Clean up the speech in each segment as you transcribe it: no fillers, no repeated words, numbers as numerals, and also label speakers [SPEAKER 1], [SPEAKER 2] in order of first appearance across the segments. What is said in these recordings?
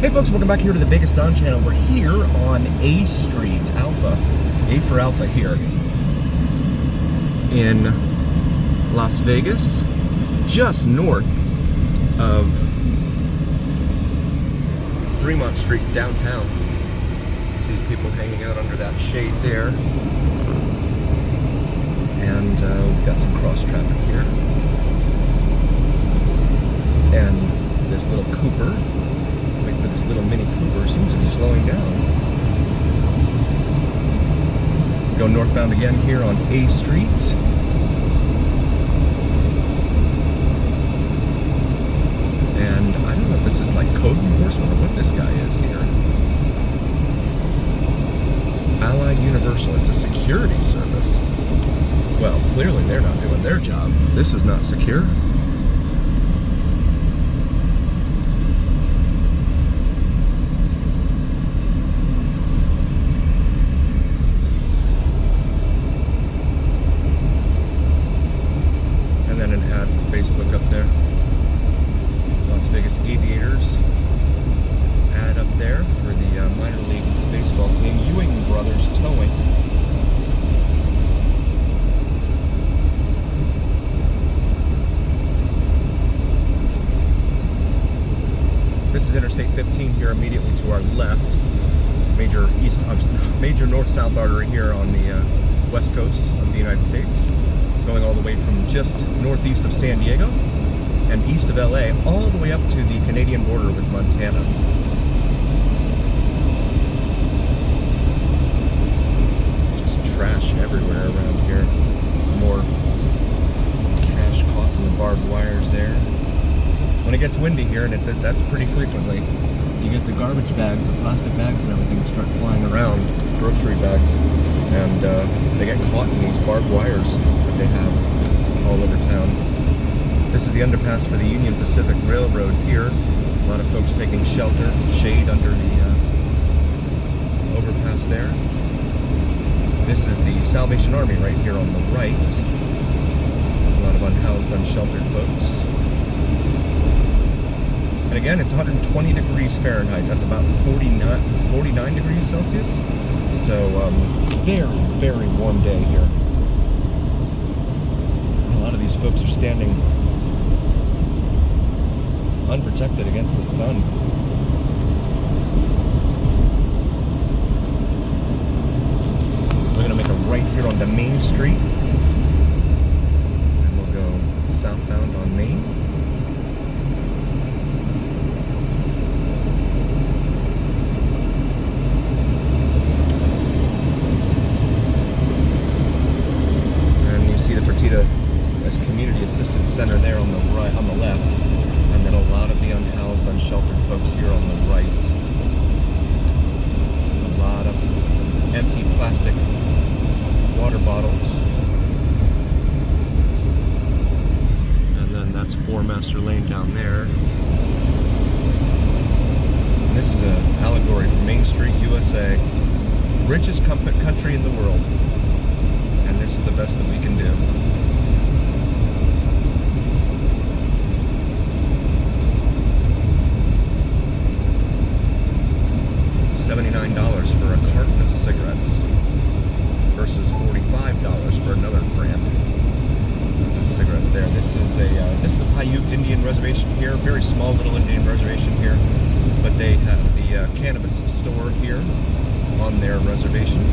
[SPEAKER 1] Hey folks, welcome back here to the Vegas Don channel. We're here on A Street, Alpha, A for Alpha here in Las Vegas, just north of Fremont Street Downtown. See people hanging out under that shade there. And we've got some cross traffic here. And this little Cooper. For this little Mini Cooper seems to be slowing down. Go northbound again here on A Street. And I don't know if this is like code enforcement or what this guy is here. Allied Universal, it's a security service. Well, clearly they're not doing their job. This is not secure. Facebook up there. Las Vegas Aviators ad up there for the minor league baseball team. Ewing Brothers Towing. This is Interstate 15 here immediately to our left. Major north-south artery here on the west coast of the United States. Going all the way from just northeast of San Diego and east of LA, all the way up to the Canadian border with Montana. Just trash everywhere around here. More trash caught in the barbed wires there. When it gets windy here, and that's pretty frequently, you get the garbage bags, the plastic bags and everything start flying around, grocery bags, and they get caught in these barbed wires that they have all over town. This is the underpass for the Union Pacific Railroad here. A lot of folks taking shelter, shade under the overpass there. This is the Salvation Army right here on the right. A lot of unhoused, unsheltered folks. And again, it's 120 degrees Fahrenheit. That's about 49 degrees Celsius. So, very, very warm day here. A lot of these folks are standing unprotected against the sun. We're going to make a right here onto Main Street. And we'll go southbound on Main. There's Community Assistance Center there on the right, on the left, and then a lot of the unhoused, unsheltered folks here on the right. A lot of empty plastic water bottles. And then that's 4 Master Lane down there. And this is an allegory from Main Street, USA. Richest country in the world. And this is the best that we can do. $79 for a carton of cigarettes versus $45 for another brand of cigarettes there. This is the Paiute Indian Reservation here, very small little Indian reservation here, but they have the cannabis store here on their reservation.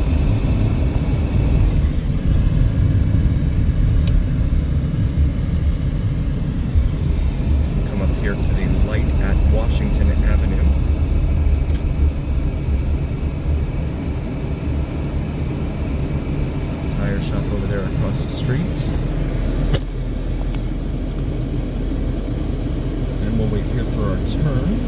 [SPEAKER 1] Come up here to the light at Washington Avenue. Tire shop over there across the street. And we'll wait here for our turn.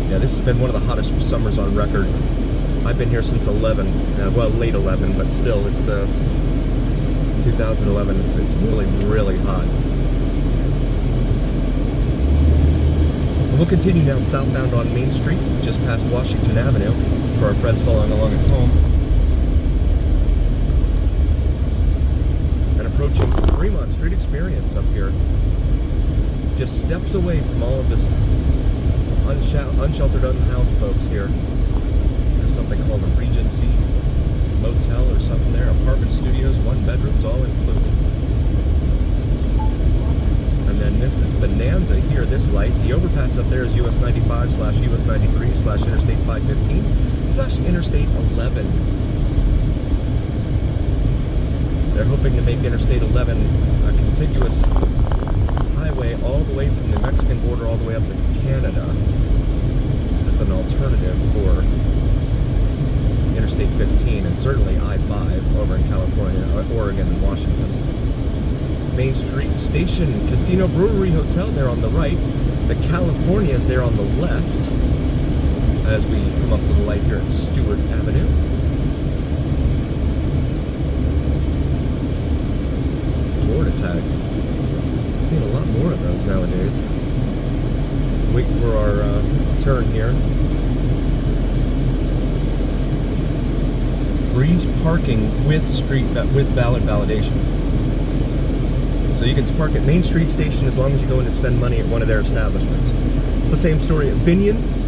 [SPEAKER 1] Yeah, this has been one of the hottest summers on record. I've been here since 11, well, late 11, but still, it's 2011. It's really, really hot. We'll continue now southbound on Main Street, just past Washington Avenue, for our friends following along at home. approaching Fremont Street Experience up here. Just steps away from all of this unsheltered, unhoused folks here. There's something called a Regency Motel or something there. Apartment studios, 1 bedrooms, all included. And then this is Bonanza here, this light. The overpass up there is US 95 / US 93 / Interstate 515 / Interstate 11. They're hoping to make Interstate 11 a contiguous highway all the way from the Mexican border all the way up to Canada as an alternative for Interstate 15 and certainly I-5 over in California, Oregon, and Washington. Main Street Station Casino Brewery Hotel there on the right. The California is there on the left as we come up to the light here at Stewart Avenue. Florida tag. Seeing a lot more of those nowadays. Wait for our turn here. Free parking with valid validation. So you can park at Main Street Station as long as you go in and spend money at one of their establishments. It's the same story at Binion's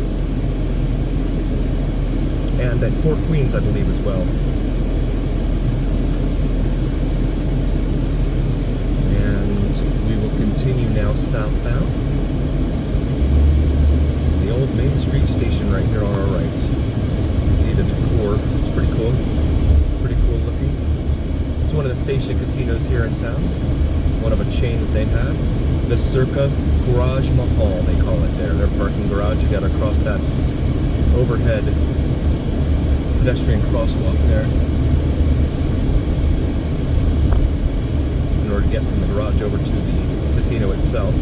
[SPEAKER 1] and at Fort Queens, I believe, as well. And we will continue now southbound. The old Main Street Station right here on our right. You can see the decor. It's pretty cool. Pretty cool looking. It's one of the station casinos here in town. One of a chain that they have. The Circa Garage Mahal, they call it there. Their parking garage. You gotta cross that overhead pedestrian crosswalk there in order to get from the garage over to the casino itself.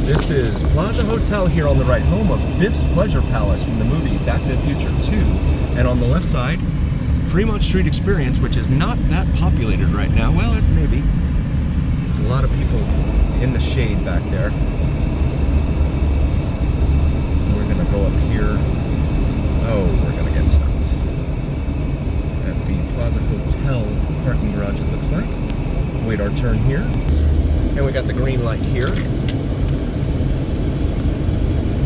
[SPEAKER 1] This is Plaza Hotel here on the right, home of Biff's Pleasure Palace from the movie Back to the Future 2. And on the left side, Fremont Street Experience, which is not that populated right now. Well, it may be. There's a lot of people in the shade back there. We're gonna go up here. Oh, we're gonna get stopped at the Plaza Hotel parking garage, it looks like. Wait our turn here. And we got the green light here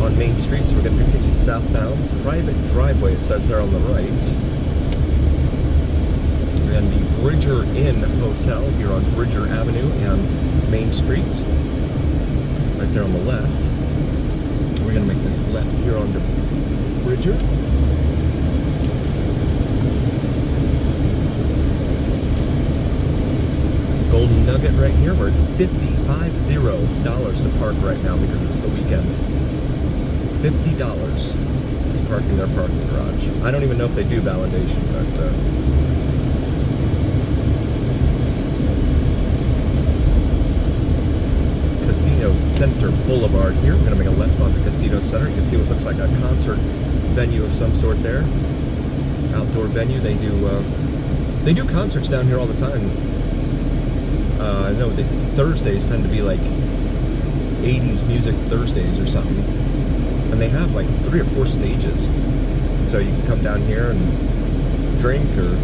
[SPEAKER 1] on Main Street, so we're going to continue southbound. Private driveway, it says there on the right. And the Bridger Inn Hotel here on Bridger Avenue and Main Street, right there on the left. We're going to make this left here onto Bridger. Golden Nugget right here, where it's $50 to park right now because it's the weekend. $50 to park in their parking garage. I don't even know if they do validation, but Casino Center Boulevard here. We're going to make a left onto Casino Center. You can see what looks like a concert venue of some sort there. Outdoor venue. They do concerts down here all the time. I know that Thursdays tend to be like 80s music Thursdays or something. And they have like 3 or 4 stages. So you can come down here and drink or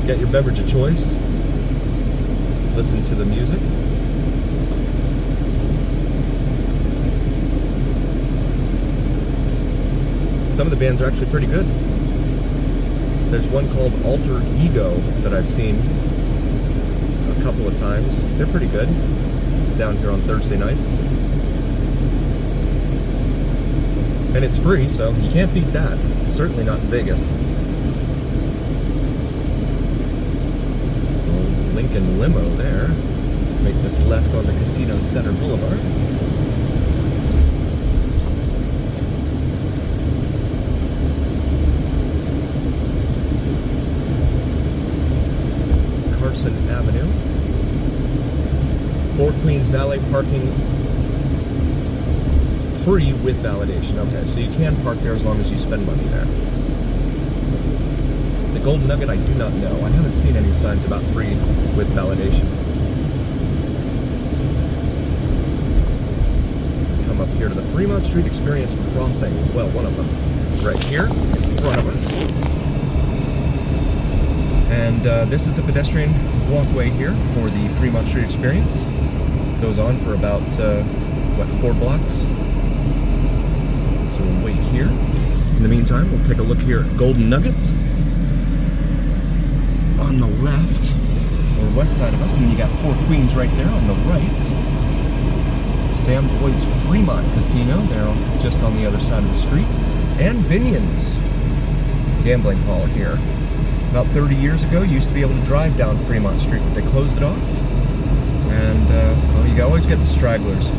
[SPEAKER 1] get your beverage of choice. Listen to the music. Some of the bands are actually pretty good. There's one called Alter Ego that I've seen a couple of times. They're pretty good down here on Thursday nights. And it's free, so you can't beat that. Certainly not in Vegas. Old Lincoln limo there. Make this left on the Casino Center Boulevard. Carson Avenue. Fort Queens Valet parking free with validation. Okay, so you can park there as long as you spend money there. The Golden Nugget, I do not know. I haven't seen any signs about free with validation. Come up here to the Fremont Street Experience crossing. Well, one of them. Right here in front of us. And this is the pedestrian walkway here for the Fremont Street experience. Goes on for about, 4 blocks. So we'll wait here. In the meantime, we'll take a look here at Golden Nugget on the left, or west side of us, and then you got Four Queens right there on the right. Sam Boyd's Fremont Casino, they're just on the other side of the street. And Binion's gambling hall here. About 30 years ago, you used to be able to drive down Fremont Street, but they closed it off. And, well, you always get the stragglers.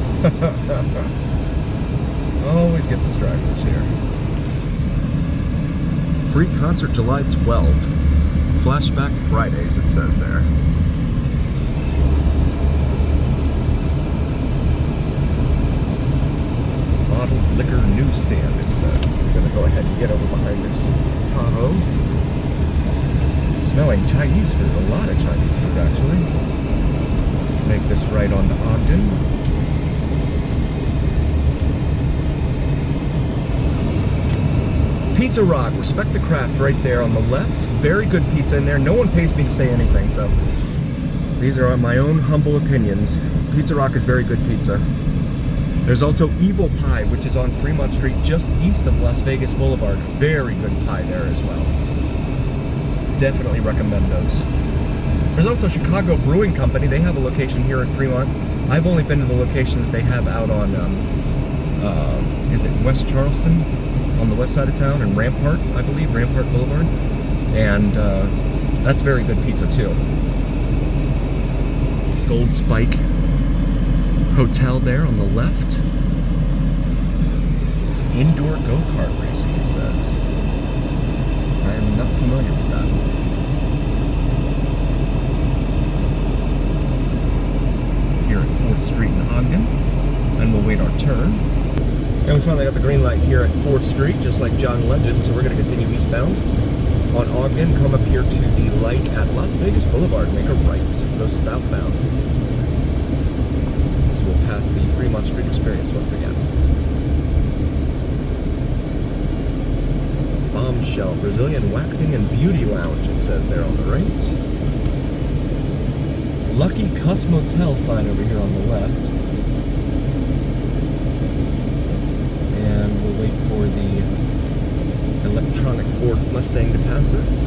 [SPEAKER 1] Always get the stragglers here. Free concert July 12. Flashback Fridays, it says there. Bottled liquor newsstand, it says. I'm gonna go ahead and get over behind this Tahoe. Smelling Chinese food, a lot of Chinese food actually. Make this right onto Ogden. Pizza Rock, respect the craft right there on the left. Very good pizza in there. No one pays me to say anything, so these are my own humble opinions. Pizza Rock is very good pizza. There's also Evil Pie, which is on Fremont Street just east of Las Vegas Boulevard. Very good pie there as well. Definitely recommend those. There's also Chicago Brewing Company. They have a location here in Fremont. I've only been to the location that they have out on, is it West Charleston? On the west side of town, and Rampart, I believe, Rampart Boulevard. And that's very good pizza too. Gold Spike Hotel there on the left. Indoor go-kart racing, it says. I am not familiar with that. Here at 4th Street in Ogden. And we'll wait our turn. And we finally got the green light here at 4th Street, just like John Legend, so we're going to continue eastbound. On Ogden, come up here to the light at Las Vegas Boulevard, make a right, go southbound. So we'll pass the Fremont Street experience once again. Bombshell, Brazilian Waxing and Beauty Lounge, it says there on the right. Lucky Cosmopolitan sign over here on the left. Wait for the electronic Ford Mustang to pass us.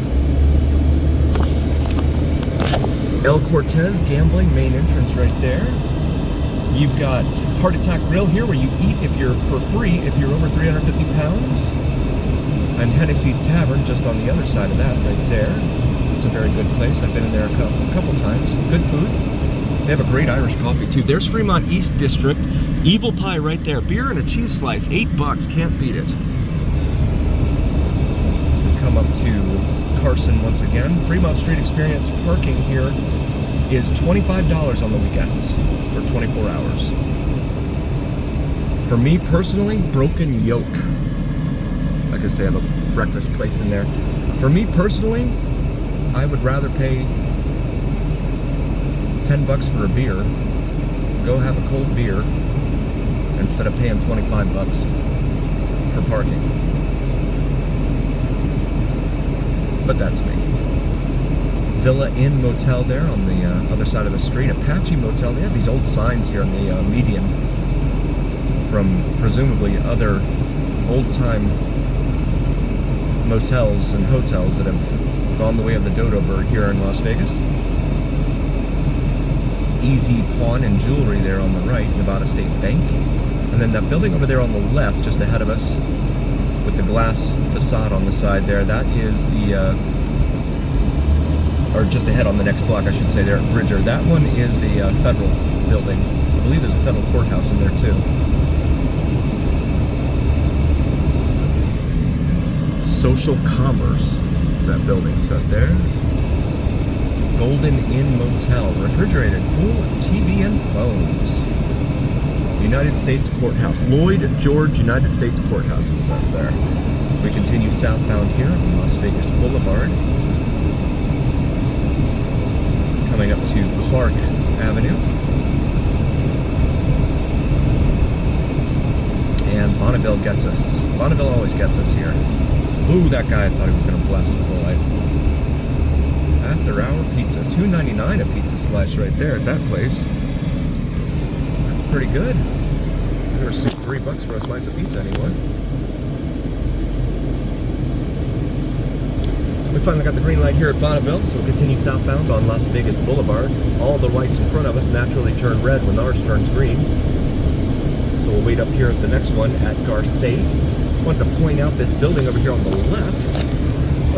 [SPEAKER 1] El Cortez Gambling, main entrance right there. You've got Heart Attack Grill here where you eat if you're for free if you're over 350 pounds. And Hennessy's Tavern just on the other side of that right there. It's a very good place. I've been in there a couple times. Good food. They have a great Irish coffee too. There's Fremont East District. Evil Pie right there. Beer and a cheese slice, $8. Can't beat it. So we come up to Carson once again. Fremont Street experience parking here is $25 on the weekends for 24 hours. For me personally, Broken Yoke. I guess they have a breakfast place in there. For me personally, I would rather pay $10 for a beer, go have a cold beer, instead of paying $25 for parking. But that's me. Villa Inn Motel there on the other side of the street. Apache Motel. They have these old signs here on the median from presumably other old-time motels and hotels that have gone the way of the dodo bird here in Las Vegas. Easy Pawn and Jewelry there on the right, Nevada State Bank. And then that building over there on the left, just ahead of us, with the glass facade on the side there, that is the, or just ahead on the next block, I should say, there at Bridger. That one is a federal building. I believe there's a federal courthouse in there too. Social Commerce, that building set there. Golden Inn Motel, refrigerated pool, TV and phones. United States Courthouse, Lloyd George United States Courthouse, it says there. So we continue southbound here on Las Vegas Boulevard. Coming up to Clark Avenue. And Bonneville gets us. Bonneville always gets us here. Ooh, that guy, I thought he was going to blast with the light. after hour pizza. $2.99 a pizza slice right there at that place. That's pretty good. I never see $3 for a slice of pizza anymore. We finally got the green light here at Bonneville, so we'll continue southbound on Las Vegas Boulevard. All the lights in front of us naturally turn red when ours turns green. So we'll wait up here at the next one at Garces. Wanted to point out this building over here on the left.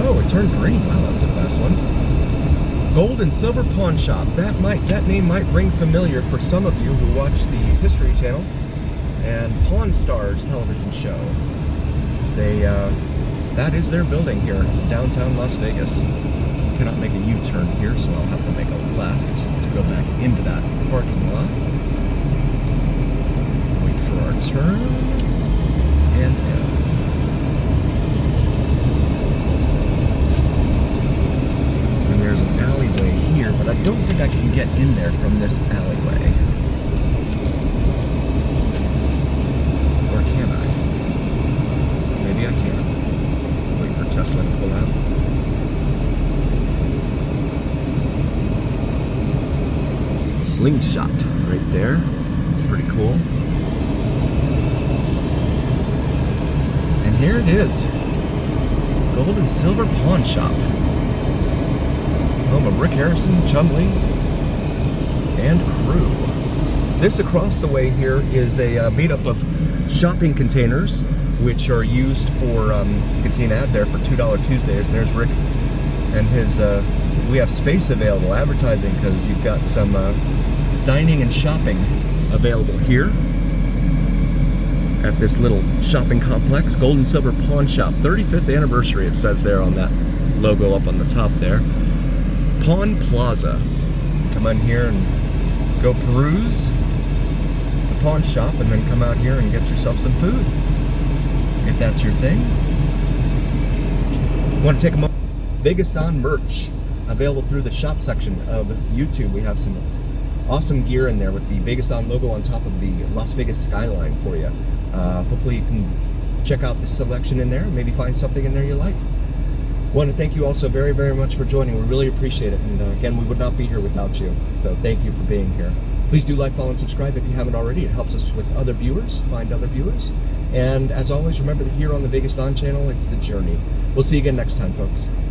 [SPEAKER 1] Oh, it turned green. Wow, that was a fast one. Gold and Silver Pawn Shop. That name might ring familiar for some of you who watch the History Channel and Pawn Stars television show. That is their building here in downtown Las Vegas. Cannot make a U-turn here, so I'll have to make a left to go back into that parking lot. Wait for our turn, and go. And there's an alleyway here, but I don't think I can get in there from this alleyway. Or can I? Maybe I can. Wait for Tesla to pull out. Slingshot right there. It's pretty cool. And here it is. Gold and Silver Pawn Shop. Home of Rick Harrison, Chumley, and crew. This across the way here is a meetup of shopping containers, which are used for, you can see an ad there for $2 Tuesdays. And there's Rick and his, we have space available, advertising, because you've got some dining and shopping available here at this little shopping complex. Gold and Silver Pawn Shop, 35th anniversary, it says there on that logo up on the top there. Pawn Plaza. Come in here and go peruse the pawn shop and then come out here and get yourself some food, if that's your thing. Want to take a moment? Vegas Don merch available through the shop section of YouTube. We have some awesome gear in there with the Vegas Don logo on top of the Las Vegas skyline for you. Hopefully you can check out the selection in there, maybe find something in there you like. Want to thank you also very, very much for joining. We really appreciate it. And again, we would not be here without you. So thank you for being here. Please do like, follow, and subscribe if you haven't already. It helps us with other viewers, find other viewers. And as always, remember that here on the Vegas Don channel, it's the journey. We'll see you again next time, folks.